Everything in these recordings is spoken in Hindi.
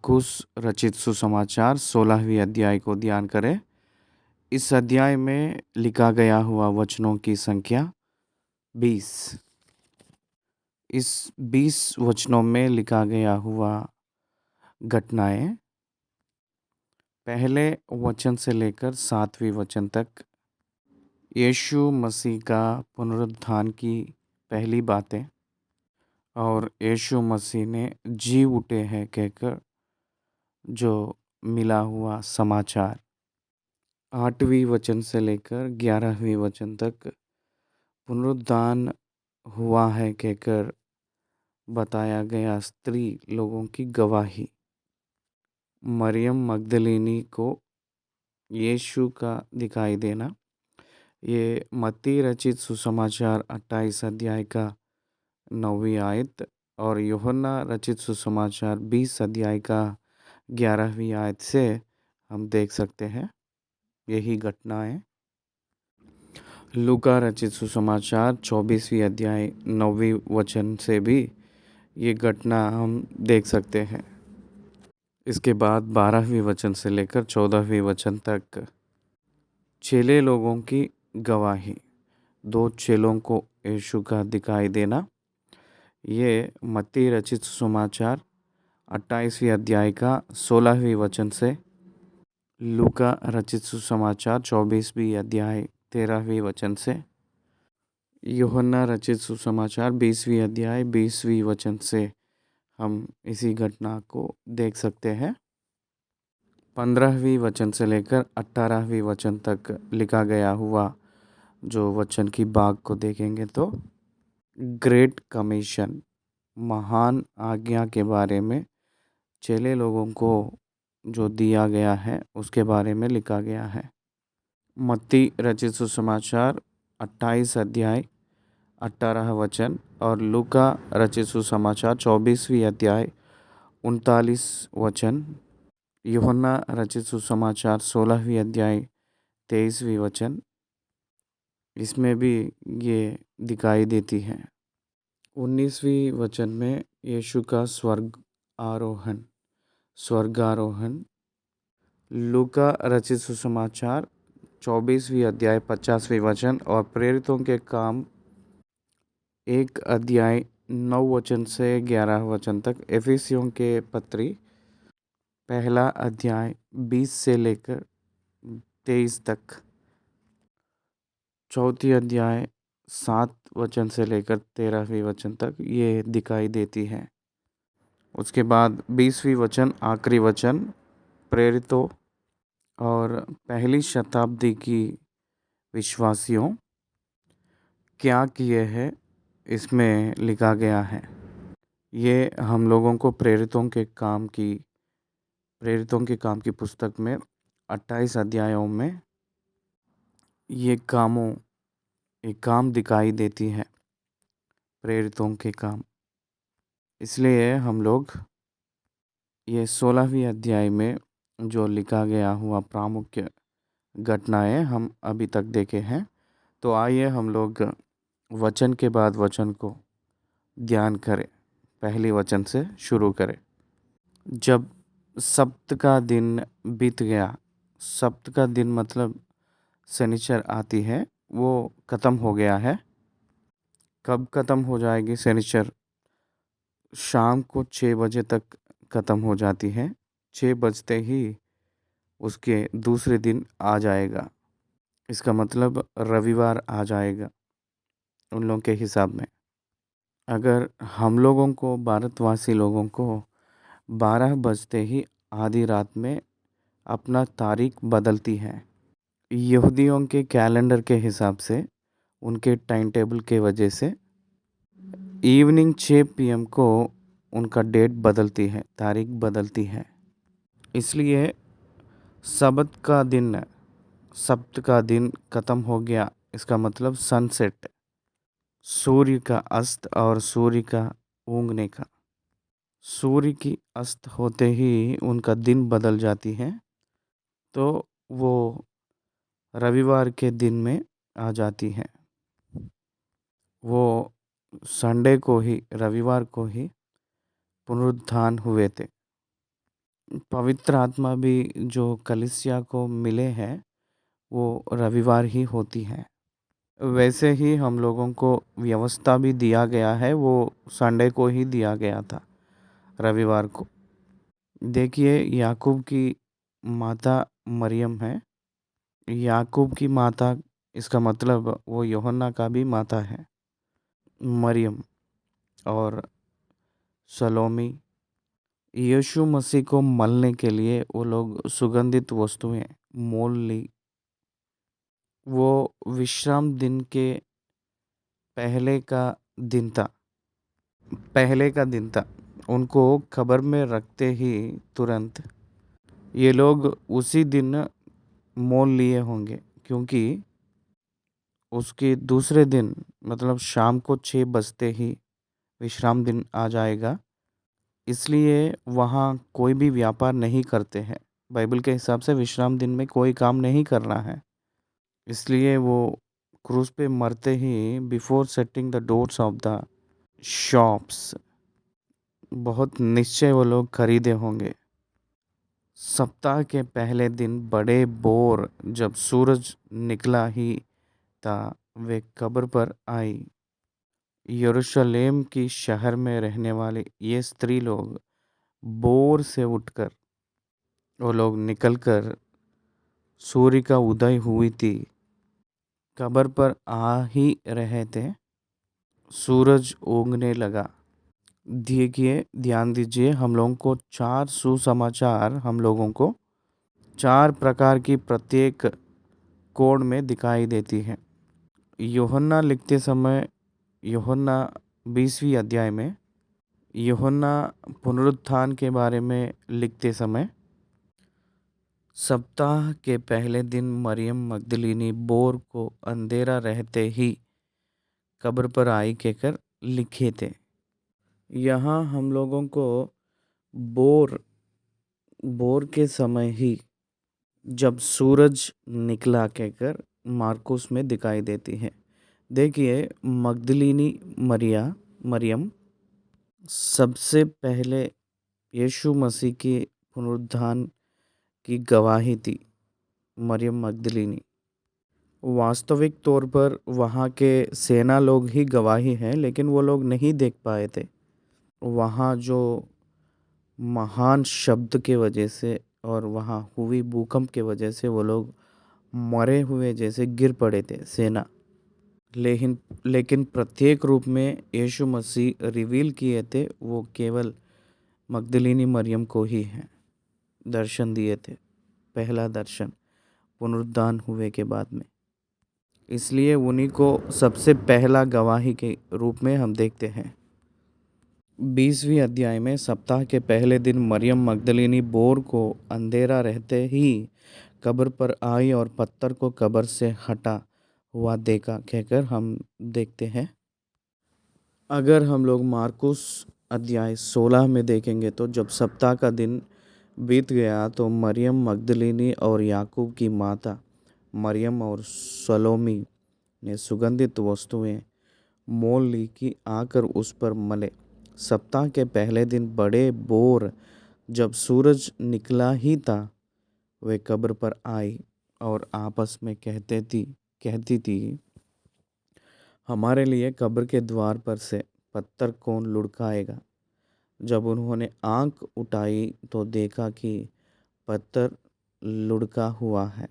मरकुस रचित सुसमाचार 16वीं अध्याय को ध्यान करें। इस अध्याय में लिखा गया हुआ वचनों की संख्या 20। इस 20 वचनों में लिखा गया हुआ घटनाएं पहले वचन से लेकर 7वें वचन तक यीशु मसीह का पुनरुत्थान की पहली बातें और यीशु मसीह ने जी उठे हैं कहकर जो मिला हुआ समाचार 8वीं वचन से लेकर 11वीं वचन तक पुनरुत्थान हुआ है कहकर बताया गया स्त्री लोगों की गवाही, मरियम मगदलिनी को यीशु का दिखाई देना। ये मत्ती रचित सुसमाचार 28 अध्याय का 9वीं आयत और यूहन्ना रचित सुसमाचार 20 अध्याय का 11वीं आयत से हम देख सकते हैं यही घटनाएं। लूका रचित सुसमाचार 24वीं अध्याय 9वीं वचन से भी ये घटना हम देख सकते हैं। इसके बाद 12वीं वचन से लेकर 14वीं वचन तक चेले लोगों की गवाही, 2 चेलों को यीशु का दिखाई देना। ये मत्ती रचित सुसमाचार 28वीं अध्याय का 16वीं वचन से लूका रचित सुसमाचार 24वीं अध्याय 13वीं वचन से यूहन्ना रचित सुसमाचार 20वीं अध्याय 20वीं वचन से हम इसी घटना को देख सकते हैं। 15वीं वचन से लेकर 18वीं वचन तक लिखा गया हुआ जो वचन की भाग को देखेंगे तो ग्रेट कमीशन, महान आज्ञा के बारे में चेले लोगों को जो दिया गया है उसके बारे में लिखा गया है। मत्ती रचित सुसमाचार 28 अध्याय 18 वचन और लूका रचित सुसमाचार 24वीं अध्याय 39 वचन, यूहन्ना रचित सुसमाचार 16वीं अध्याय 23वीं वचन, इसमें भी ये दिखाई देती है। 19वीं वचन में यीशु का स्वर्गारोहण, लूका रचित सुसमाचार 24वीं अध्याय 50वीं वचन और प्रेरितों के काम 1 अध्याय 9 वचन से 11 वचन तक, एफिसियों के पत्री 1 अध्याय 20 से लेकर 23 तक, 4 अध्याय 7 वचन से लेकर 13वीं वचन तक ये दिखाई देती है। उसके बाद 20वीं वचन आखिरी वचन प्रेरितों और पहली शताब्दी की विश्वासियों क्या किए हैं इसमें लिखा गया है। ये हम लोगों को प्रेरितों के काम की पुस्तक में 28 अध्यायों में ये काम दिखाई देती है, प्रेरितों के काम। इसलिए हम लोग ये 16वीं अध्याय में जो लिखा गया हुआ प्रमुख घटनाएं हम अभी तक देखे हैं। तो आइए हम लोग वचन के बाद वचन को ध्यान करें। पहली वचन से शुरू करें। जब सप्त का दिन बीत गया, सप्त का दिन मतलब शनिचर आती है, वो ख़त्म हो गया है। कब ख़त्म हो जाएगी शनिचर? शाम को 6 बजे तक ख़त्म हो जाती है। 6 बजते ही उसके दूसरे दिन आ जाएगा। इसका मतलब रविवार आ जाएगा उन लोगों के हिसाब में। अगर हम लोगों को, भारतवासी लोगों को 12 बजते ही आधी रात में अपना तारीख बदलती है। यहूदियों के कैलेंडर के हिसाब से, उनके टाइम टेबल के वजह से इवनिंग 6 PM को उनका डेट बदलती है, तारीख बदलती है। इसलिए सब्त का दिन ख़त्म हो गया। इसका मतलब सनसेट, सूर्य का अस्त और सूर्य का उगने का। सूर्य की अस्त होते ही उनका दिन बदल जाती है, तो वो रविवार के दिन में आ जाती है। वो संडे को ही, रविवार को ही पुनरुत्थान हुए थे। पवित्र आत्मा भी जो कलीसिया को मिले हैं वो रविवार ही होती है। वैसे ही हम लोगों को व्यवस्था भी दिया गया है, वो संडे को ही दिया गया था, रविवार को। देखिए, याकूब की माता मरियम है। याकूब की माता, इसका मतलब वो यूहन्ना का भी माता है, मरियम। और सलोमी, यीशु मसीह को मलने के लिए वो लोग सुगंधित वस्तुएं मोल ली। वो विश्राम दिन के पहले का दिन था। पहले का दिन था। उनको खबर में रखते ही तुरंत ये लोग उसी दिन मोल लिए होंगे, क्योंकि उसके दूसरे दिन मतलब शाम को 6 बजते ही विश्राम दिन आ जाएगा। इसलिए वहाँ कोई भी व्यापार नहीं करते हैं। बाइबल के हिसाब से विश्राम दिन में कोई काम नहीं करना है। इसलिए वो क्रूस पे मरते ही before setting the doors of the shops बहुत निश्चय वो लोग खरीदे होंगे। सप्ताह के पहले दिन बड़े बोर जब सूरज निकला ही था, वे कब्र पर आई। यरूशलेम की शहर में रहने वाले ये स्त्री लोग बोर से उठकर वो लोग निकलकर सूर्य का उदय हुई थी कब्र पर आ ही रहे थे। सूरज उगने लगा। देखिए, ध्यान दीजिए, हम लोगों को 4 सुसमाचार हम लोगों को 4 प्रकार की प्रत्येक कोण में दिखाई देती है। यूहन्ना लिखते समय, यूहन्ना 20वीं अध्याय में यूहन्ना पुनरुत्थान के बारे में लिखते समय सप्ताह के पहले दिन मरियम मगदलीनी बोर को अंधेरा रहते ही कब्र पर आई कहकर लिखे थे। यहाँ हम लोगों को बोर बोर के समय ही जब सूरज निकला कहकर मार्कुस में दिखाई देती है। देखिए, मगदलीनी मरियम सबसे पहले यीशु मसीह के पुनरुत्थान की गवाही थी। मरियम मगदलीनी वास्तविक तौर पर वहाँ के सेना लोग ही गवाही हैं, लेकिन वो लोग नहीं देख पाए थे। वहाँ जो महान शब्द के वजह से और वहाँ हुई भूकंप के वजह से वो लोग मरे हुए जैसे गिर पड़े थे सेना। लेकिन प्रत्येक रूप में यीशु मसीह रिवील किए थे, वो केवल मगदलीनी मरियम को ही है दर्शन दिए थे। पहला दर्शन पुनरुत्थान हुए के बाद में, इसलिए उन्हीं को सबसे पहला गवाही के रूप में हम देखते हैं। 20वीं अध्याय में सप्ताह के पहले दिन मरियम मगदलीनी बोर को अंधेरा रहते ही कब्र पर आई और पत्थर को कब्र से हटा हुआ देखा कहकर हम देखते हैं। अगर हम लोग मार्कुस अध्याय 16 में देखेंगे तो जब सप्ताह का दिन बीत गया तो मरियम मगदलीनी और याकूब की माता मरियम और सलोमी ने सुगंधित वस्तुएं मोल ली कि आकर उस पर मले। सप्ताह के पहले दिन बड़े बोर जब सूरज निकला ही था, वे कब्र पर आई और आपस में कहती थी, हमारे लिए कब्र के द्वार पर से पत्थर कौन लुढ़काएगा। जब उन्होंने आंख उठाई तो देखा कि पत्थर लुढ़का हुआ है,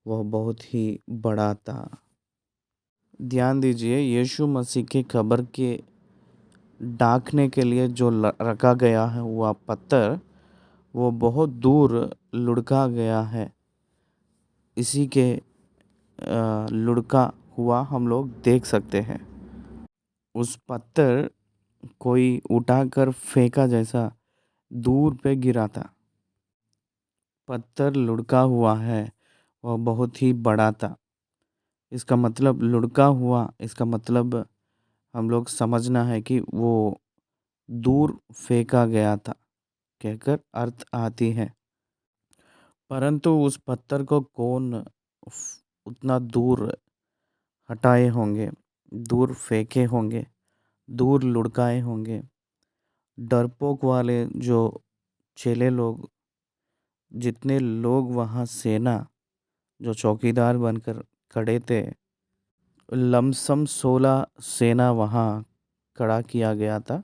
वह बहुत ही बड़ा था। ध्यान दीजिए, यीशु मसीह के कब्र के ढांकने के लिए जो रखा गया है वह पत्थर वो बहुत दूर लुढ़का गया है। इसी के लुढ़का हुआ हम लोग देख सकते हैं। उस पत्थर कोई उठाकर फेंका जैसा दूर पे गिरा था। पत्थर लुढ़का हुआ है, वह बहुत ही बड़ा था। इसका मतलब लुढ़का हुआ, इसका मतलब हम लोग समझना है कि वो दूर फेंका गया था कहकर अर्थ आती है। परंतु उस पत्थर को कौन उतना दूर हटाए होंगे, दूर फेंके होंगे, दूर लुढ़काए होंगे। डरपोक वाले जो चेले लोग जितने लोग वहाँ सेना जो चौकीदार बनकर खड़े थे, लमसम 16 सेना वहाँ खड़ा किया गया था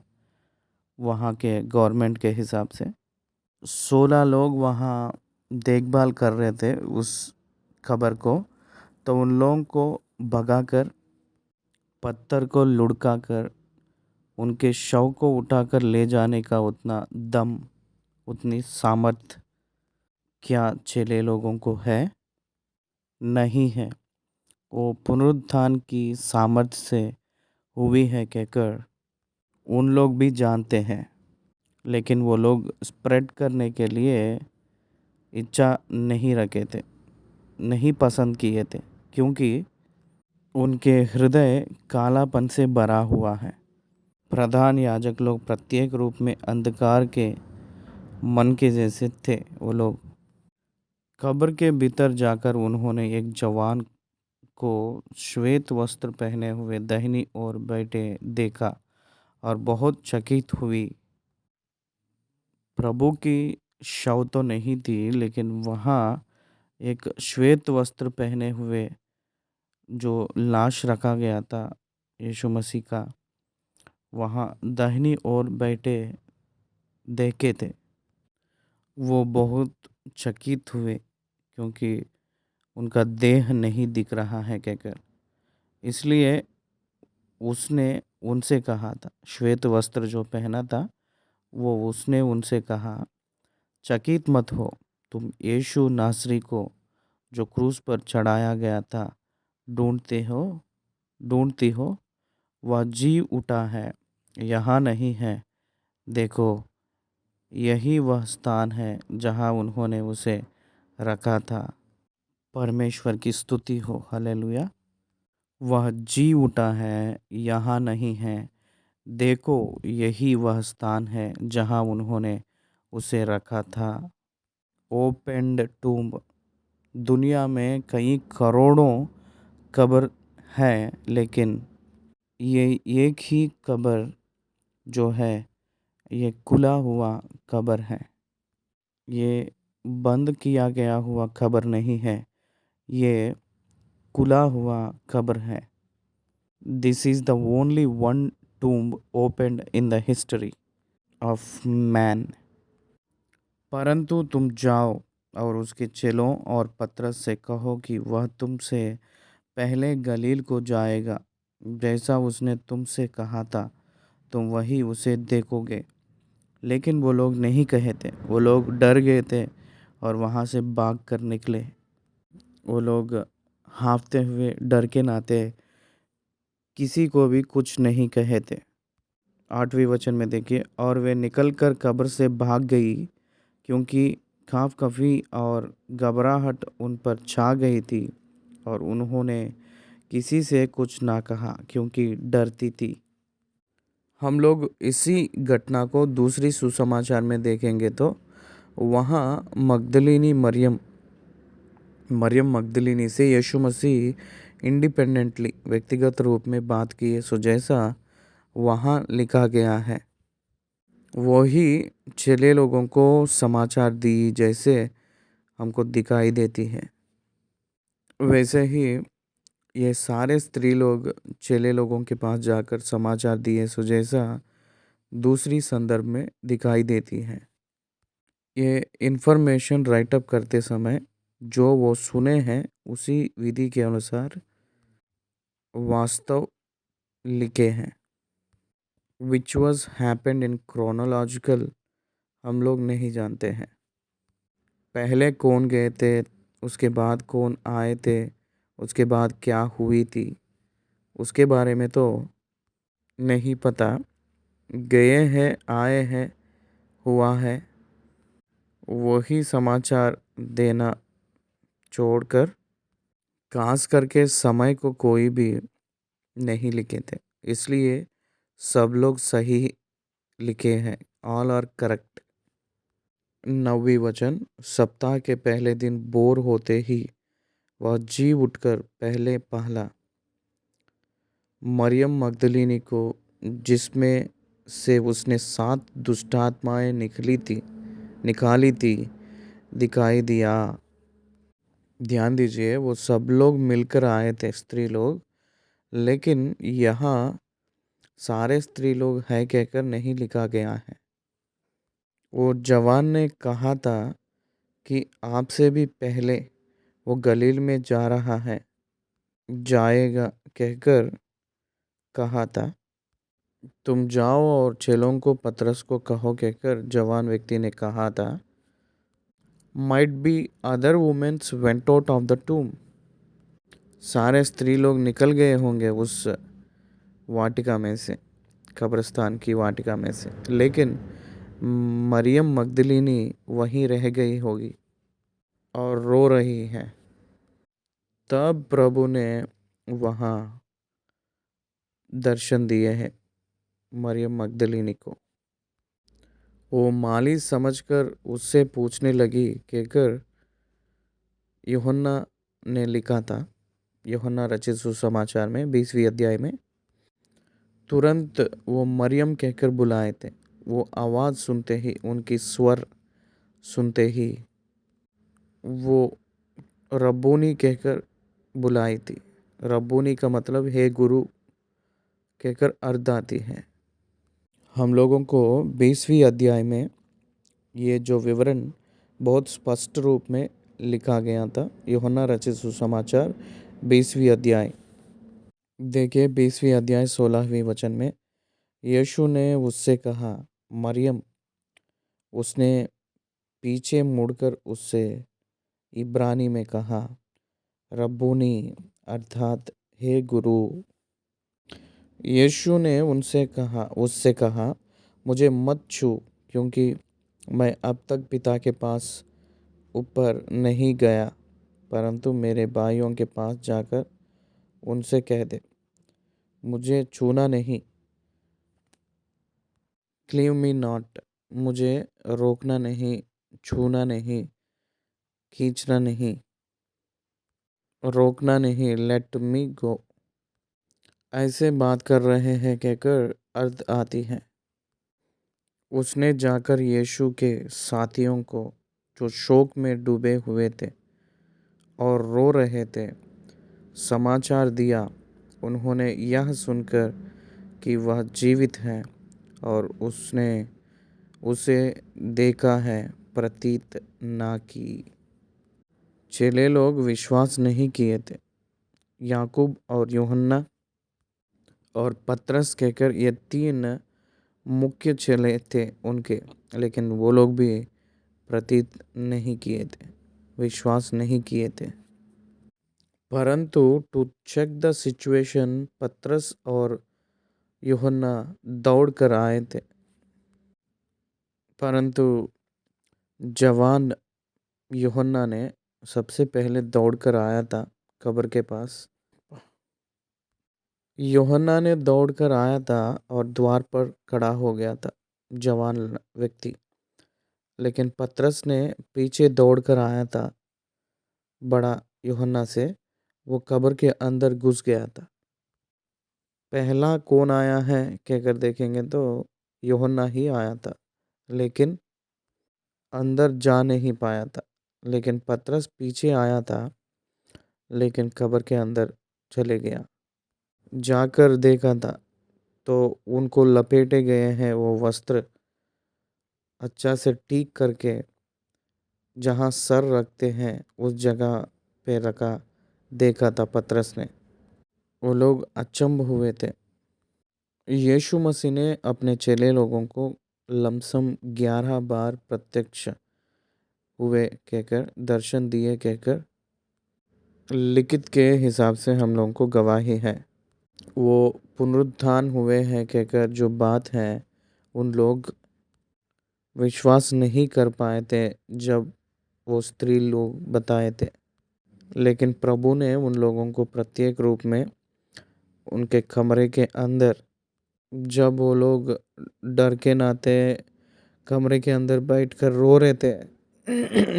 वहाँ के गवर्नमेंट के हिसाब से। 16 लोग वहाँ देखभाल कर रहे थे उस खबर को। तो उन लोगों को भगाकर, पत्थर को लुढ़का कर, उनके शव को उठाकर ले जाने का उतना दम, उतनी सामर्थ क्या चेले लोगों को है? नहीं है। वो पुनरुत्थान की सामर्थ्य से हुई है कहकर उन लोग भी जानते हैं, लेकिन वो लोग स्प्रेड करने के लिए इच्छा नहीं रखे थे, नहीं पसंद किए थे, क्योंकि उनके हृदय कालापन से भरा हुआ है। प्रधान याजक लोग प्रत्येक रूप में अंधकार के मन के जैसे थे। वो लोग कब्र के भीतर जाकर उन्होंने एक जवान को श्वेत वस्त्र पहने हुए दाहिनी ओर बैठे देखा और बहुत चकित हुई। प्रभु की शव तो नहीं थी, लेकिन वहाँ एक श्वेत वस्त्र पहने हुए जो लाश रखा गया था यीशु मसीह का, वहाँ दाहिनी ओर बैठे देखे थे। वो बहुत चकित हुए क्योंकि उनका देह नहीं दिख रहा है कहकर। इसलिए उसने उनसे कहा था, श्वेत वस्त्र जो पहना था वो उसने उनसे कहा, चकित मत हो, तुम यीशु नासरी को जो क्रूस पर चढ़ाया गया था ढूंढती हो। वह जी उठा है, यहाँ नहीं है। देखो, यही वह स्थान है जहाँ उन्होंने उसे रखा था। परमेश्वर की स्तुति हो, हालेलुया। वह जी उठा है, यहाँ नहीं है। देखो, यही वह स्थान है जहाँ उन्होंने उसे रखा था। Opened tomb. दुनिया में कई करोड़ों कब्र हैं, लेकिन ये एक ही कब्र जो है, ये खुला हुआ कब्र है। ये बंद किया गया हुआ कब्र नहीं है, ये खुला हुआ कब्र है। This is the only one tomb opened in the history of man. परंतु तुम जाओ और उसके चेलों और पतरस से कहो कि वह तुमसे पहले गलील को जाएगा। जैसा उसने तुमसे कहा था, तुम वही उसे देखोगे। लेकिन वो लोग नहीं कहे थे, वो लोग डर गए थे और वहाँ से भाग कर निकले। वो लोग हाँफते हुए डर के नाते किसी को भी कुछ नहीं कहे थे। 8वें वचन में देखिए, और वे निकलकर कब्र से भाग गई, क्योंकि खौफ खफी और घबराहट उन पर छा गई थी, और उन्होंने किसी से कुछ ना कहा क्योंकि डरती थी। हम लोग इसी घटना को दूसरी सुसमाचार में देखेंगे तो वहाँ मरियम मगदलिनी से यीशु मसीह इंडिपेंडेंटली, व्यक्तिगत रूप में बात की है। सो जैसा वहाँ लिखा गया है, वही चेले लोगों को समाचार दी जैसे हमको दिखाई देती है। वैसे ही ये सारे स्त्री लोग चेले लोगों के पास जाकर समाचार दिए, सो जैसा दूसरी संदर्भ में दिखाई देती है। ये इन्फॉर्मेशन राइटअप करते समय जो वो सुने हैं उसी विधि के अनुसार वास्तव लिखे हैं। Which was happened in chronological हम लोग नहीं जानते हैं। पहले कौन गए थे, उसके बाद कौन आए थे, उसके बाद क्या हुई थी, उसके बारे में तो नहीं पता। गए हैं, आए हैं, हुआ है, वही समाचार देना छोड़कर खास करके समय को कोई भी नहीं लिखे थे। इसलिए सब लोग सही लिखे हैं, ऑल आर करेक्ट। 9वीं वचन, सप्ताह के पहले दिन बोर होते ही वह जी उठकर पहले पहला मरियम मगदलिनी को, जिसमें से उसने 7 दुष्टात्माएं निकाली थी, दिखाई दिया। ध्यान दीजिए, वो सब लोग मिलकर आए थे, स्त्री लोग। लेकिन यहाँ सारे स्त्री लोग है कहकर नहीं लिखा गया है। वो जवान ने कहा था कि आपसे भी पहले वो गलील में जा रहा है, जाएगा कहकर कहा था। तुम जाओ और चेलों को पतरस को कहो कहकर जवान व्यक्ति ने कहा था। Might be other womens went out of the tomb. सारे स्त्री लोग निकल गए होंगे उस वाटिका में से, कब्रिस्तान की वाटिका में से, लेकिन मरियम मगदलिनी वहीं रह गई होगी और रो रही है। तब प्रभु ने वहाँ दर्शन दिए हैं मरियम मगदलिनी को। वो माली समझकर उससे पूछने लगी कि अगर यूहन्ना ने लिखा था, यूहन्ना रचित सुसमाचार में 20वीं अध्याय में, तुरंत वो मरियम कहकर बुलाए थे। वो आवाज़ सुनते ही, उनकी स्वर सुनते ही वो रब्बूनी कहकर बुलाई थी। रब्बूनी का मतलब है गुरु कहकर अर्थ आती है। हम लोगों को 20वीं अध्याय में ये जो विवरण बहुत स्पष्ट रूप में लिखा गया था, यूहन्ना रचित सुसमाचार 20वीं अध्याय। देखिए 20वीं अध्याय 16वें वचन में यीशु ने उससे कहा, मरियम। उसने पीछे मुड़कर उससे इब्रानी में कहा, रब्बूनी अर्थात हे गुरु। यीशु ने उससे कहा, मुझे मत छू, क्योंकि मैं अब तक पिता के पास ऊपर नहीं गया, परंतु मेरे भाइयों के पास जाकर उनसे कह दे, मुझे छूना नहीं, क्लीव मी नॉट, मुझे रोकना नहीं, छूना नहीं, खींचना नहीं, रोकना नहीं, लेट मी गो। ऐसे बात कर रहे हैं कहकर अर्थ आती है। उसने जाकर यीशु के साथियों को, जो शोक में डूबे हुए थे और रो रहे थे, समाचार दिया। उन्होंने यह सुनकर कि वह जीवित है और उसने उसे देखा है, प्रतीत ना की। चेले लोग विश्वास नहीं किए थे। याकूब और यूहन्ना और पतरस कहकर ये 3 मुख्य चेले थे उनके, लेकिन वो लोग भी प्रतीत नहीं किए थे, विश्वास नहीं किए थे। परंतु टू चेक द सिचुएशन, पतरस और यूहन्ना दौड़ कर आए थे। परंतु जवान यूहन्ना ने सबसे पहले दौड़ कर आया था कब्र के पास। यूहन्ना ने दौड़ कर आया था और द्वार पर खड़ा हो गया था, जवान व्यक्ति। लेकिन पतरस ने पीछे दौड़ कर आया था बड़ा यूहन्ना से, वो कब्र के अंदर घुस गया था। पहला कौन आया है कहकर देखेंगे तो यूहन्ना ही आया था, लेकिन अंदर जा नहीं पाया था। लेकिन पतरस पीछे आया था, लेकिन कब्र के अंदर चले गया। जाकर देखा था तो उनको लपेटे गए हैं वो वस्त्र, अच्छा से ठीक करके जहाँ सर रखते हैं उस जगह पे रखा, देखा था पतरस ने। वो लोग अचंभ हुए थे। यीशु मसीह ने अपने चेले लोगों को लमसम 11 बार प्रत्यक्ष हुए कहकर, दर्शन दिए कहकर लिखित के हिसाब से हम लोगों को गवाही है। वो पुनरुत्थान हुए हैं कहकर जो बात है, उन लोग विश्वास नहीं कर पाए थे जब वो स्त्री लोग बताए थे। लेकिन प्रभु ने उन लोगों को प्रत्येक रूप में उनके कमरे के अंदर, जब वो लोग डर के नाते कमरे के अंदर बैठकर रो रहे थे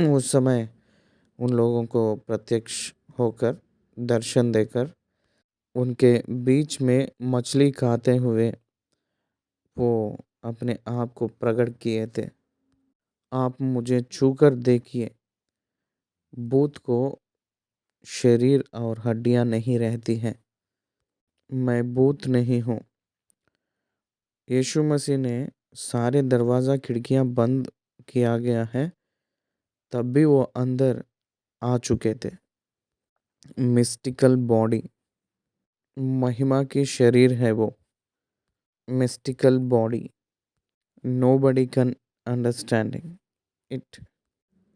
उस समय उन लोगों को प्रत्यक्ष होकर, दर्शन देकर, उनके बीच में मछली खाते हुए वो अपने आप को प्रकट किए थे। आप मुझे छूकर देखिए, भूत को शरीर और हड्डियां नहीं रहती हैं। मैं भूत नहीं हूँ। यीशु मसीह ने सारे दरवाज़ा खिड़कियां बंद किया गया है, तब भी वो अंदर आ चुके थे। मिस्टिकल बॉडी, महिमा की शरीर है वो। Mystical body, nobody can understanding it.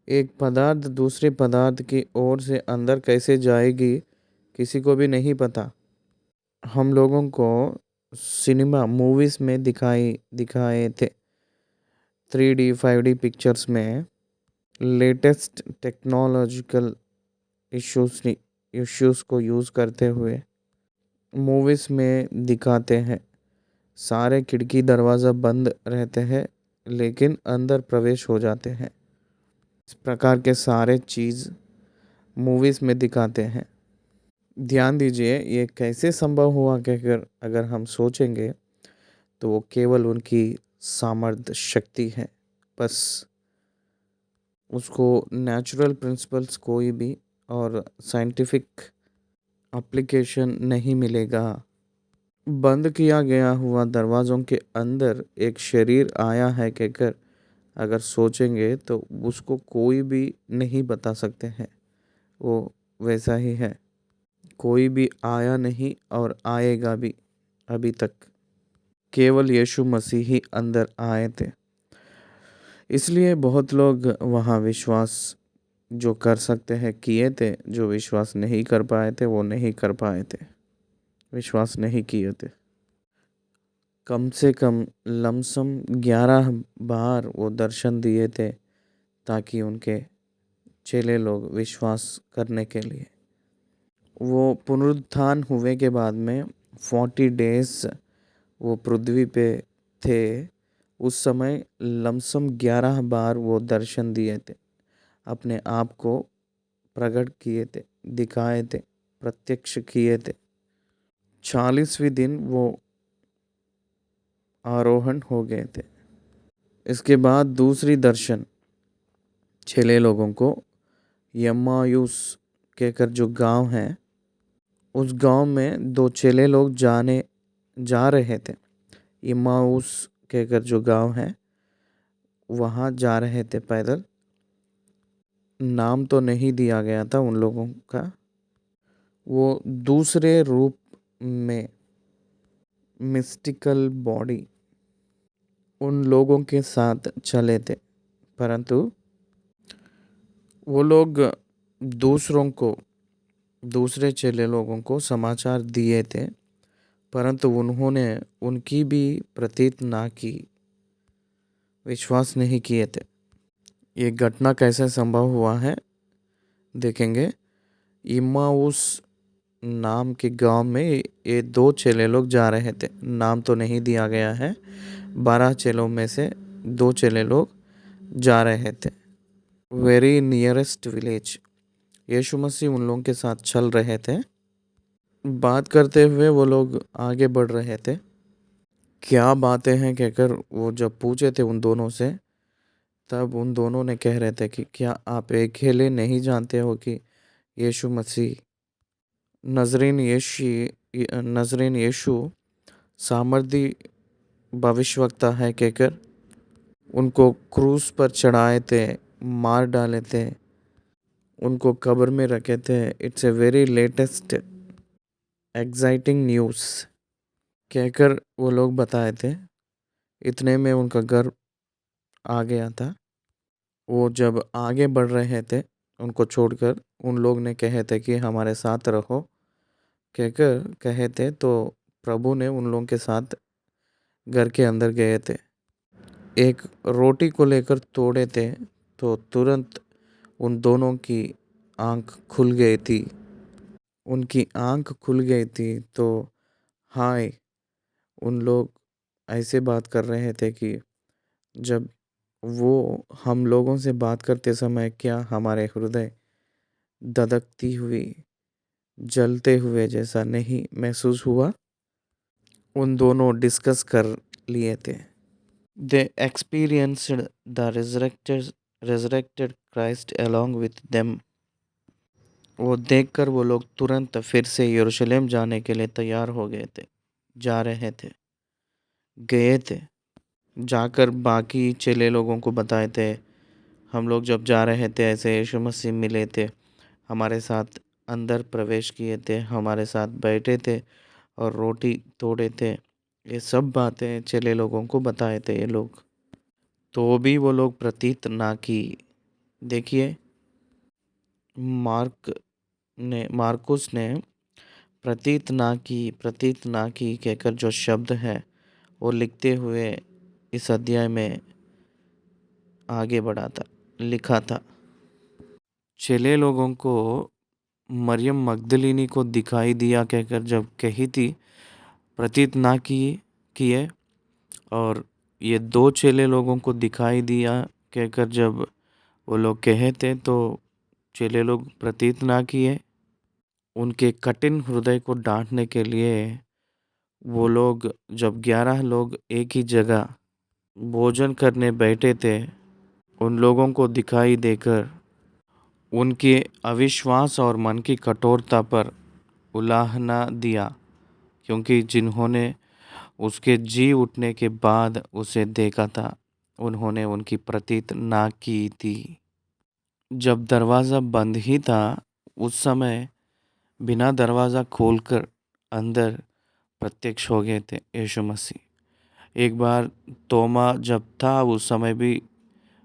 एक पदार्थ दूसरे पदार्थ की ओर से अंदर कैसे जाएगी किसी को भी नहीं पता। हम लोगों को सिनेमा मूवीज़ में दिखाए थे, 3D 5D पिक्चर्स में लेटेस्ट टेक्नोलॉजिकल इश्यूज़ को यूज़ करते हुए मूवीज़ में दिखाते हैं। सारे खिड़की दरवाज़ा बंद रहते हैं लेकिन अंदर प्रवेश हो जाते हैं। इस प्रकार के सारे चीज़ मूवीज़ में दिखाते हैं। ध्यान दीजिए, ये कैसे संभव हुआ कहकर अगर हम सोचेंगे तो वो केवल उनकी सामर्थ्य शक्ति है। बस उसको नेचुरल प्रिंसिपल्स कोई भी और साइंटिफिक एप्लीकेशन नहीं मिलेगा। बंद किया गया हुआ दरवाज़ों के अंदर एक शरीर आया है कहकर अगर सोचेंगे तो उसको कोई भी नहीं बता सकते हैं। वो वैसा ही है। कोई भी आया नहीं और आएगा भी अभी तक। केवल यीशु मसीह ही अंदर आए थे। इसलिए बहुत लोग वहाँ विश्वास जो कर सकते हैं किए थे, जो विश्वास नहीं कर पाए थे वो नहीं कर पाए थे, विश्वास नहीं किए थे। कम से कम लमसम 11 बार वो दर्शन दिए थे ताकि उनके चेले लोग विश्वास करने के लिए। वो पुनरुत्थान हुए के बाद में 40 डेज वो पृथ्वी पे थे। उस समय लमसम 11 बार वो दर्शन दिए थे, अपने आप को प्रकट किए थे, दिखाए थे, प्रत्यक्ष किए थे। 40वें दिन वो आरोहण हो गए थे। इसके बाद दूसरी दर्शन चेले लोगों को यम्मायूस कहकर जो गांव है, उस गांव में दो चेले लोग जा रहे थे। इम्माऊस कहकर जो गांव है वहाँ जा रहे थे पैदल। नाम तो नहीं दिया गया था उन लोगों का। वो दूसरे रूप में मिस्टिकल बॉडी उन लोगों के साथ चले थे, परंतु वो लोग दूसरों को दूसरे चेले लोगों को समाचार दिए थे, परंतु उन्होंने उनकी भी प्रतीत ना की, विश्वास नहीं किए थे। ये घटना कैसे संभव हुआ है देखेंगे। इम्माऊस नाम के गांव में ये दो चेले लोग जा रहे थे। नाम तो नहीं दिया गया है। 12 चेलों में से 2 चेले लोग जा रहे थे। Very nearest village. यीशु मसीह उन लोगों के साथ चल रहे थे। बात करते हुए वो लोग आगे बढ़ रहे थे। क्या बातें हैं कहकर वो जब पूछे थे उन दोनों से, तब उन दोनों ने कह रहे थे कि क्या आप अकेले नहीं जानते हो कि यीशु मसीह नजरीन यीशु सामर्थी भविष्यवक्ता है कहकर उनको क्रूस पर चढ़ाए थे, मार डाले थे, उनको कब्र में रखे थे। It's a very latest exciting news कहकर वो लोग बताए थे। इतने में उनका घर आ गया था। वो जब आगे बढ़ रहे थे उनको छोड़कर, उन लोग ने कहे थे कि हमारे साथ रहो कहकर कहे थे, तो प्रभु ने उन लोगों के साथ घर के अंदर गए थे। एक रोटी को लेकर तोड़े थे तो तुरंत उन दोनों की आंख खुल गई थी। उनकी आंख खुल गई थी तो हाय, उन लोग ऐसे बात कर रहे थे कि जब वो हम लोगों से बात करते समय क्या हमारे हृदय धधकती हुई, जलते हुए जैसा नहीं महसूस हुआ। उन दोनों डिस्कस कर लिए थे। They experienced the resurrected Christ along with them. वो देखकर वो लोग तुरंत फिर से यरूशलेम जाने के लिए तैयार हो गए थे, जा रहे थे, गए थे। जाकर बाकी चेले लोगों को बताए थे, हम लोग जब जा रहे थे ऐसे यीशु मसीह मिले थे, हमारे साथ अंदर प्रवेश किए थे, हमारे साथ बैठे थे और रोटी तोड़े थे। ये सब बातें चेले लोगों को बताए थे ये लोग। तो भी वो लोग प्रतीत ना की। देखिए, मार्कुस ने प्रतीत ना की कहकर जो शब्द है वो लिखते हुए इस अध्याय में आगे बढ़ा था, लिखा था। चेले लोगों को मरियम मगदलिनी को दिखाई दिया कहकर जब कही थी, प्रतीत ना किए, और ये दो चेले लोगों को दिखाई दिया कहकर जब वो लोग कहे थे तो चेले लोग प्रतीत ना किए। उनके कठिन हृदय को डांटने के लिए वो लोग जब 11 लोग एक ही जगह भोजन करने बैठे थे, उन लोगों को दिखाई देकर उनके अविश्वास और मन की कठोरता पर उलाहना दिया, क्योंकि जिन्होंने उसके जी उठने के बाद उसे देखा था, उन्होंने उनकी प्रतीत ना की थी। जब दरवाज़ा बंद ही था, उस समय बिना दरवाज़ा खोलकर अंदर प्रत्यक्ष हो गए थे यीशु मसीह। एक बार तोमा जब था उस समय भी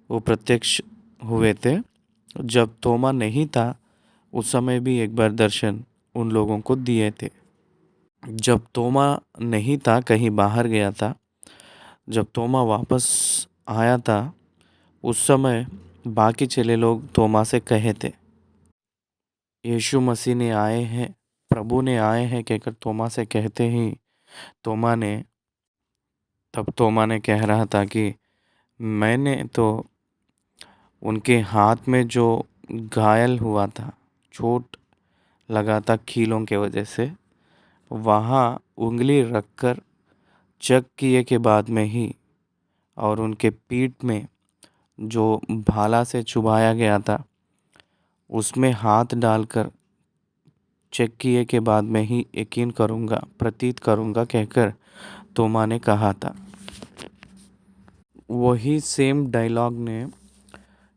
वो प्रत्यक्ष हुए थे। जब तोमा नहीं था उस समय भी एक बार दर्शन उन लोगों को दिए थे। जब तोमा नहीं था, कहीं बाहर गया था, जब तोमा वापस आया था उस समय बाकी चेले लोग तोमा से कहे थे, यीशु मसीह ने आए हैं, प्रभु ने आए हैं कहकर तोमा से कहते ही तोमा ने तोमा ने कह रहा था कि मैंने तो उनके हाथ में जो घायल हुआ था, चोट लगा था कीलों के वजह से, वहाँ उंगली रखकर चेक किए के बाद में ही, और उनके पीठ में जो भाला से चुभाया गया था उसमें हाथ डालकर चेक किए के बाद में ही यकीन करूँगा, प्रतीत करूँगा कहकर तोमा ने कहा था। वही सेम डायलॉग ने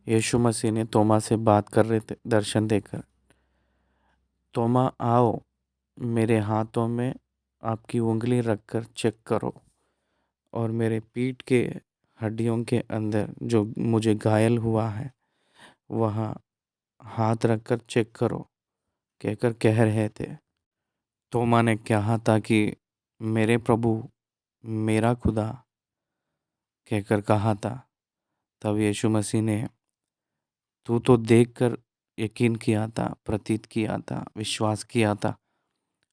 यीशु मसीह ने तोमा से बात कर रहे थे दर्शन देकर। तोमा आओ, मेरे हाथों में आपकी उंगली रखकर चेक करो और मेरे पीठ के हड्डियों के अंदर जो मुझे घायल हुआ है वहाँ हाथ रखकर चेक करो कहकर कह रहे थे। तोमा ने कहा था कि मेरे प्रभु, मेरा खुदा कहकर कहा था। तब यीशु मसीह ने तू तो देखकर यकीन किया था, प्रतीत किया था, विश्वास किया था,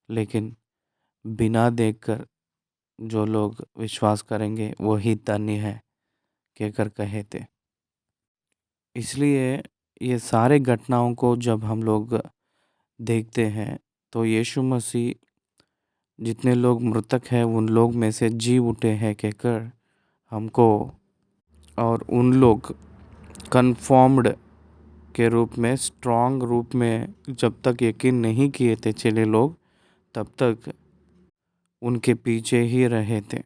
लेकिन बिना देखकर जो लोग विश्वास करेंगे वही धन्य है कहकर कहे थे। इसलिए ये सारे घटनाओं को जब हम लोग देखते हैं तो यीशु मसीह जितने लोग मृतक हैं उन लोग में से जी उठे हैं कहकर हमको, और उन लोग कन्फर्म्ड के रूप में, स्ट्रॉन्ग रूप में जब तक यकीन नहीं किए थे चेले लोग, तब तक उनके पीछे ही रहे थे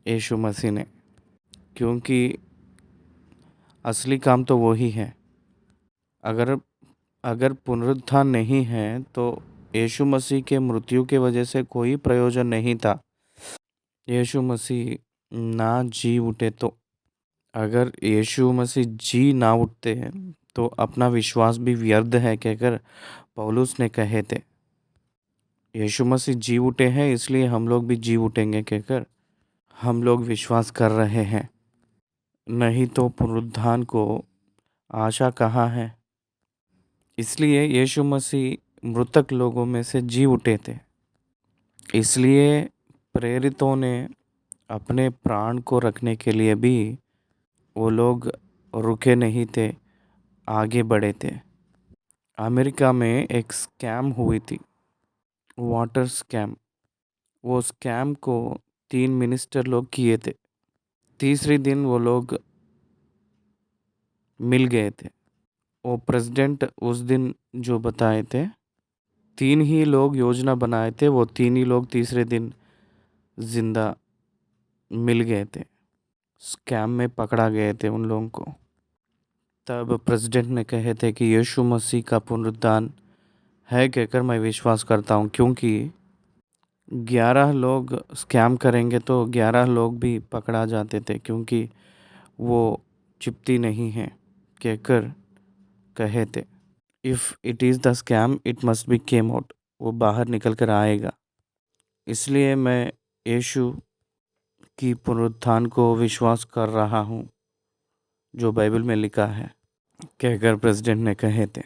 यीशु मसीह ने, क्योंकि असली काम तो वही है। अगर अगर पुनरुत्थान नहीं है तो यीशु मसीह के मृत्यु के वजह से कोई प्रयोजन नहीं था। यीशु मसीह ना जी उठे तो, अगर यीशु मसीह जी ना उठते हैं तो अपना विश्वास भी व्यर्थ है कहकर पौलुस ने कहे थे। यीशु मसीह जी उठे हैं इसलिए हम लोग भी जी उठेंगे कहकर हम लोग विश्वास कर रहे हैं। नहीं तो पुनरुत्थान को आशा कहाँ है। इसलिए यीशु मसीह मृतक लोगों में से जी उठे थे। इसलिए प्रेरितों ने अपने प्राण को रखने के लिए भी वो लोग रुके नहीं थे, आगे बढ़े थे। अमेरिका में एक स्कैम हुई थी, वाटर स्कैम। वो स्कैम को 3 मिनिस्टर लोग किए थे। तीसरे दिन वो लोग मिल गए थे वो प्रेसिडेंट उस दिन जो बताए थे, 3 ही लोग योजना बनाए थे, वो 3 ही लोग तीसरे दिन जिंदा मिल गए थे, स्कैम में पकड़ा गए थे उन लोगों को। तब प्रेसिडेंट ने कहे थे कि यीशु मसीह का पुनरुत्थान है कहकर मैं विश्वास करता हूँ, क्योंकि 11 लोग स्कैम करेंगे तो 11 लोग भी पकड़ा जाते थे, क्योंकि वो चिपती नहीं है कहकर कहे थे। If it is the scam it must be came out, वो बाहर निकल कर आएगा। इसलिए मैं यीशु की पुनरुत्थान को विश्वास कर रहा हूँ, जो बाइबल में लिखा है कहकर प्रेसिडेंट ने कहे थे,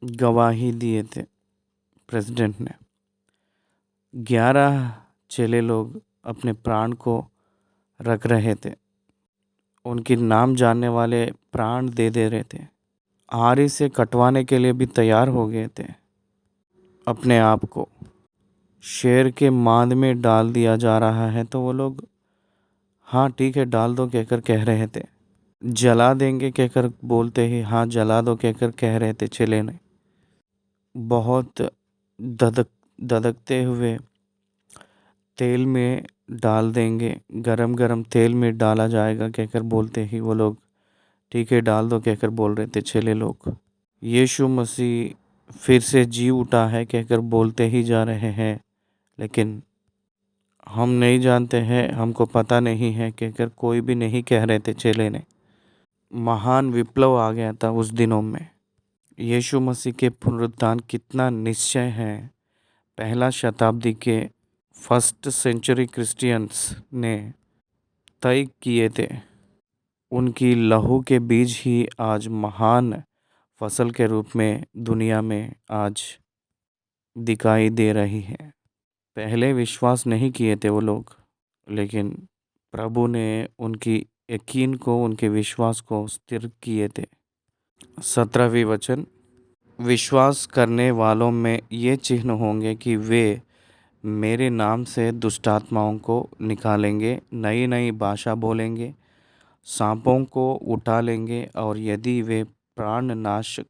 गवाही दिए थे प्रेसिडेंट ने। 11 चेले लोग अपने प्राण को रख रहे थे, उनकी नाम जानने वाले प्राण दे रहे थे, आरी से कटवाने के लिए भी तैयार हो गए थे। अपने आप को शेर के मांद में डाल दिया जा रहा है तो वो लोग हाँ ठीक है डाल दो कहकर कह रहे थे। जला देंगे कहकर बोलते ही हाँ जला दो कहकर कह रहे थे चेले ने। बहुत धधकते हुए तेल में डाल देंगे, गरम गरम तेल में डाला जाएगा कहकर बोलते ही वो लोग ठीक है डाल दो कहकर बोल रहे थे चेले लोग। यीशु मसीह फिर से जी उठा है कहकर बोलते ही जा रहे हैं, लेकिन हम नहीं जानते हैं, हमको पता नहीं है कहकर कोई भी नहीं कह रहे थे चेले ने। महान विप्लव आ गया था उस दिनों में। यीशु मसीह के पुनरुत्थान कितना निश्चय है, पहला शताब्दी के फर्स्ट सेंचुरी क्रिश्चियंस ने तय किए थे। उनकी लहू के बीज ही आज महान फसल के रूप में दुनिया में आज दिखाई दे रही है। पहले विश्वास नहीं किए थे वो लोग, लेकिन प्रभु ने उनकी यकीन को, उनके विश्वास को स्थिर किए थे। 17वीं वचन, विश्वास करने वालों में ये चिन्ह होंगे कि वे मेरे नाम से दुष्टात्माओं को निकालेंगे, नई नई भाषा बोलेंगे, सांपों को उठा लेंगे, और यदि वे प्राणनाशक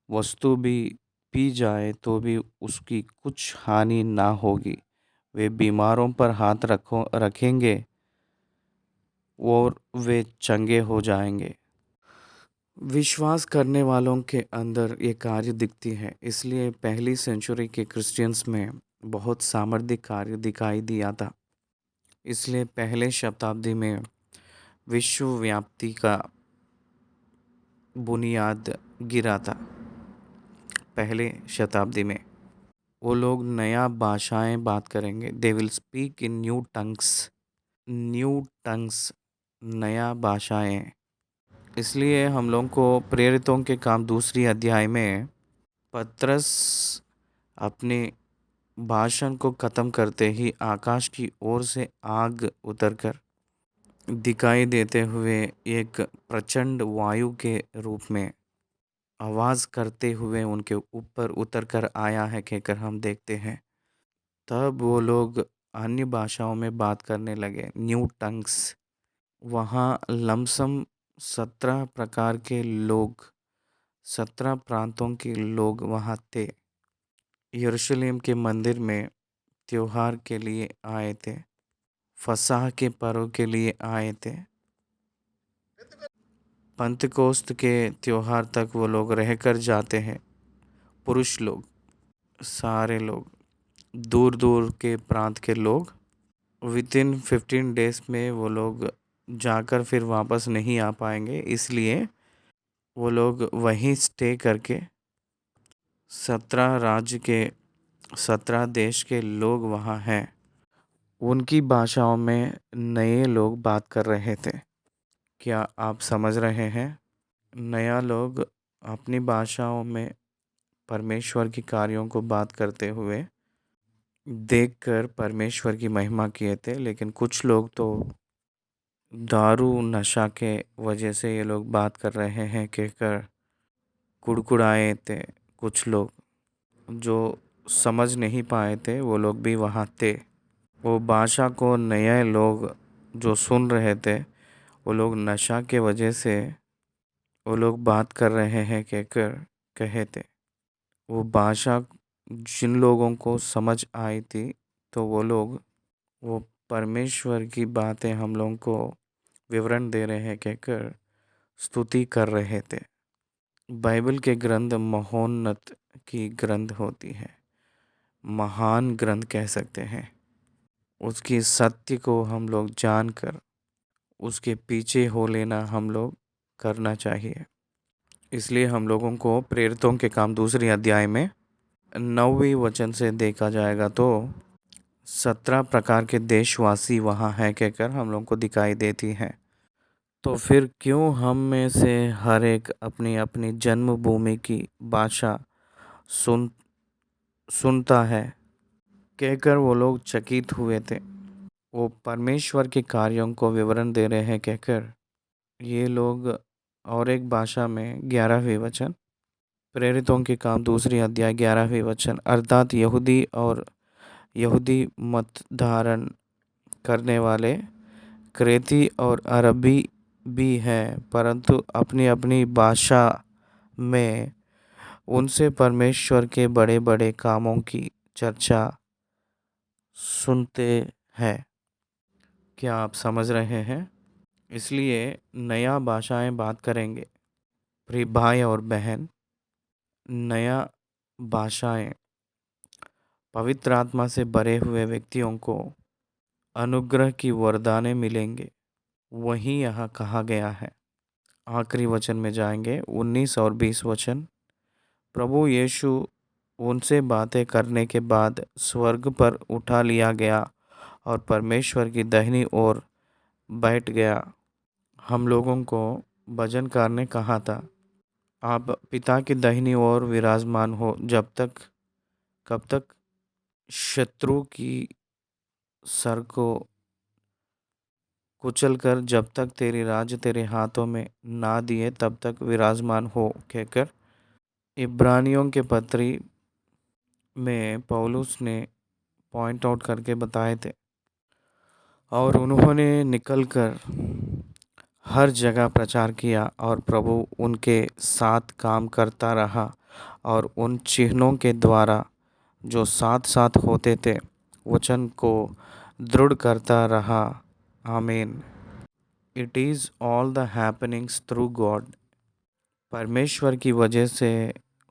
वस्तु भी पी जाए तो भी उसकी कुछ हानि ना होगी। वे बीमारों पर हाथ रखेंगे और वे चंगे हो जाएंगे। विश्वास करने वालों के अंदर ये कार्य दिखती है, इसलिए पहली सेंचुरी के क्रिश्चियंस में बहुत सामर्थ्य कार्य दिखाई दिया था। इसलिए पहले शताब्दी में विश्व व्याप्ति का बुनियाद गिरा था। पहले शताब्दी में वो लोग नया भाषाएं बात करेंगे, they will speak in new tongues, नया भाषाएं। इसलिए हम लोगों को प्रेरितों के काम 2 अध्याय में पतरस अपने भाषण को ख़त्म करते ही आकाश की ओर से आग उतरकर दिखाई देते हुए एक प्रचंड वायु के रूप में आवाज़ करते हुए उनके ऊपर उतर कर आया है कहकर हम देखते हैं। तब वो लोग अन्य भाषाओं में बात करने लगे, न्यू टंग्स। वहाँ लमसम 17 प्रकार के लोग, 17 प्रांतों के लोग वहाँ थे। यरूशलेम के मंदिर में त्योहार के लिए आए थे, फसह के पर्व के लिए आए थे। पंतकोस्त के त्योहार तक वो लोग रहकर जाते हैं। पुरुष लोग, सारे लोग, दूर दूर के प्रांत के लोग, विदिन 15 डेज में वो लोग जाकर फिर वापस नहीं आ पाएंगे, इसलिए वो लोग वहीं स्टे करके 17 राज्य के 17 देश के लोग वहाँ हैं। उनकी भाषाओं में नए लोग बात कर रहे थे। क्या आप समझ रहे हैं? नया लोग अपनी भाषाओं में परमेश्वर की कार्यों को बात करते हुए देखकर परमेश्वर की महिमा किए थे, लेकिन कुछ लोग तो दारू नशा के वजह से ये लोग बात कर रहे हैं कहकर कुड़कुड़ाए थे। कुछ लोग जो समझ नहीं पाए थे वो लोग भी वहाँ थे। वो भाषा को नए लोग जो सुन रहे थे वो लोग नशा के वजह से वो लोग बात कर रहे हैं कहकर कहे थे। वो भाषा जिन लोगों को समझ आई थी, तो वो लोग वो परमेश्वर की बातें हम लोगों को विवरण दे रहे हैं कहकर स्तुति कर रहे थे। बाइबल के ग्रंथ महोन्नत की ग्रंथ होती है, महान ग्रंथ कह सकते हैं। उसकी सत्य को हम लोग जानकर उसके पीछे हो लेना हम लोग करना चाहिए। इसलिए हम लोगों को प्रेरितों के काम दूसरी अध्याय में 9वें वचन से देखा जाएगा तो 17 प्रकार के देशवासी वहाँ हैं कहकर हम लोग को दिखाई देती हैं। तो फिर क्यों हम में से हर एक अपनी अपनी जन्मभूमि की भाषा सुनता है कहकर वो लोग चकित हुए थे। वो परमेश्वर के कार्यों को विवरण दे रहे हैं कहकर ये लोग और एक भाषा में 11वें वचन, प्रेरितों के काम दूसरी अध्याय 11वें वचन, अर्थात यहूदी और यहूदी मत धारण करने वाले क्रेती और अरबी भी हैं, परंतु अपनी अपनी भाषा में उनसे परमेश्वर के बड़े बड़े कामों की चर्चा सुनते हैं। क्या आप समझ रहे हैं? इसलिए नया भाषाएं बात करेंगे। प्रिय भाई और बहन, नया भाषाएं पवित्र आत्मा से भरे हुए व्यक्तियों को अनुग्रह की वरदानें मिलेंगे। वही यहाँ कहा गया है। आखिरी वचन में जाएंगे 19 और 20 वचन। प्रभु यीशु उनसे बातें करने के बाद स्वर्ग पर उठा लिया गया और परमेश्वर की दाहिनी ओर बैठ गया। हम लोगों को भजनकार ने कहा था, आप पिता की दाहिनी ओर विराजमान हो जब तक, कब तक? शत्रु की सर को कुचल कर जब तक तेरी राज तेरे हाथों में ना दिए तब तक विराजमान हो कहकर इब्रानियों के पत्री में पौलुस ने पॉइंट आउट करके बताए थे। और उन्होंने निकलकर हर जगह प्रचार किया और प्रभु उनके साथ काम करता रहा और उन चिन्हों के द्वारा जो साथ साथ होते थे वचन को दृढ़ करता रहा। आमीन। It is all the happenings through God. परमेश्वर की वजह से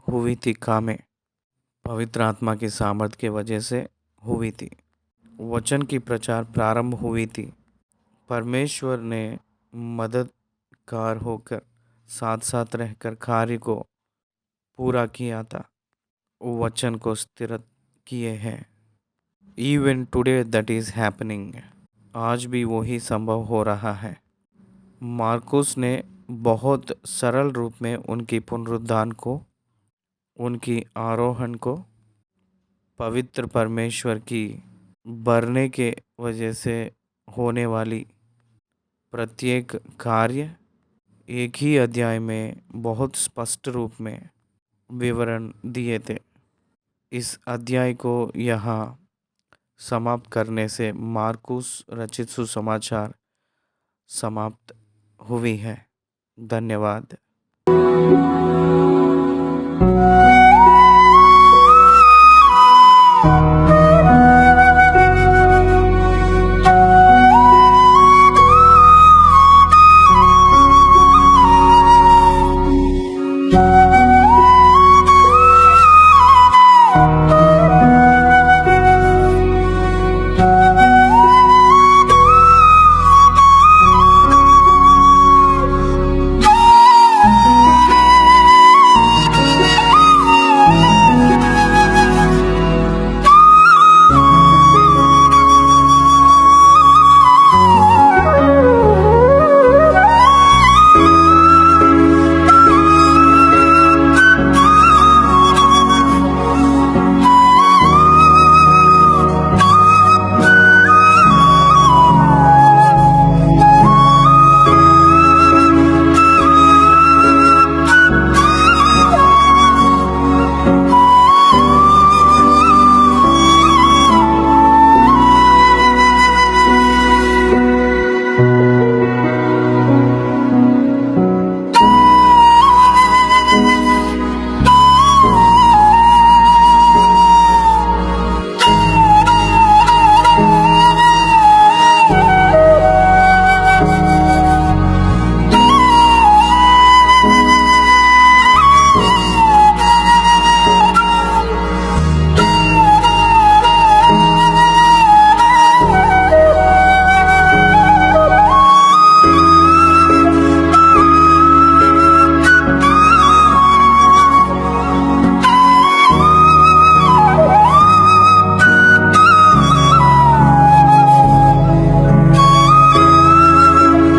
हुई थी कामें, पवित्र आत्मा की सामर्थ के वजह से हुई थी। वचन की प्रचार प्रारंभ हुई थी। परमेश्वर ने मददगार होकर साथ साथ रहकर कार्य को पूरा किया था, वचन को स्थिर किए हैं। Even today that is happening. आज भी वही संभव हो रहा है। मार्कुस ने बहुत सरल रूप में उनकी पुनरुत्थान को, उनकी आरोहण को, पवित्र परमेश्वर की बढ़ने के वजह से होने वाली प्रत्येक कार्य एक ही अध्याय में बहुत स्पष्ट रूप में विवरण दिए थे। इस अध्याय को यहाँ समाप्त करने से मार्कुस रचित सुसमाचार समाप्त हुई है। धन्यवाद।